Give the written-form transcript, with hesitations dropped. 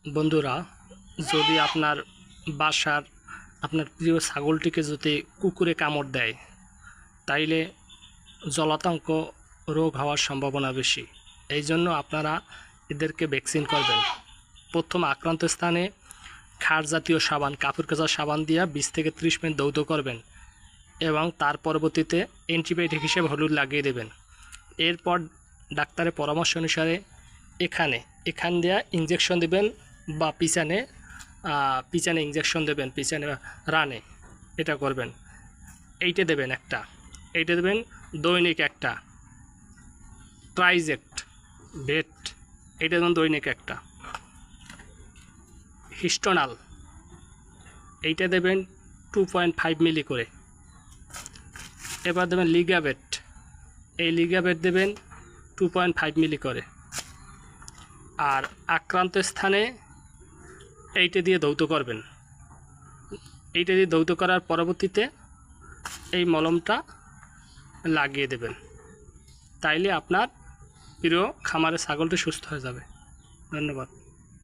বন্ধুরা, যদি আপনার বাসার আপনার প্রিয় ছাগলটিকে যদি কুকুরে কামড় দেয়, তাইলে জলাতঙ্ক রোগ হওয়ার সম্ভাবনা বেশি। এই জন্য আপনারা এদেরকে ভ্যাকসিন করবেন। প্রথম আক্রান্ত স্থানে খার জাতীয় সাবান, কাপড় কাচা সাবান দিয়ে 20 থেকে 30 মিনিট ধৌত করবেন এবং তার পরবর্তীতে অ্যান্টিবায়োটিক হিসেবে হলুদ লাগিয়ে দেবেন। এরপর ডাক্তারের পরামর্শ অনুসারে এখান দিয়ে ইঞ্জেকশন দেবেন বা পিছনে ইঞ্জেকশন দেবেন, পিছনে রানে এটা করবেন। এইটা দেবেন এইটা দেবেন দৈনিক একটা ট্রাইজেক্ট ভেট, এইটা দেবেন দৈনিক একটা। হিস্টোনাল এইটা দেবেন 2.5 মিলি করে। এবার দেবেন লিগাবেট, এই লিগাবেট দেবেন 2.5 মিলি করে। আর আক্রান্ত স্থানে এইটা দিয়ে ধৌত করবেন। এইটা দিয়ে ধৌত করার পরবর্তীতে এই মলমটা লাগিয়ে দেবেন। তাইলে আপনার প্রিয় খামারের ছাগলটি সুস্থ হয়ে যাবে। ধন্যবাদ।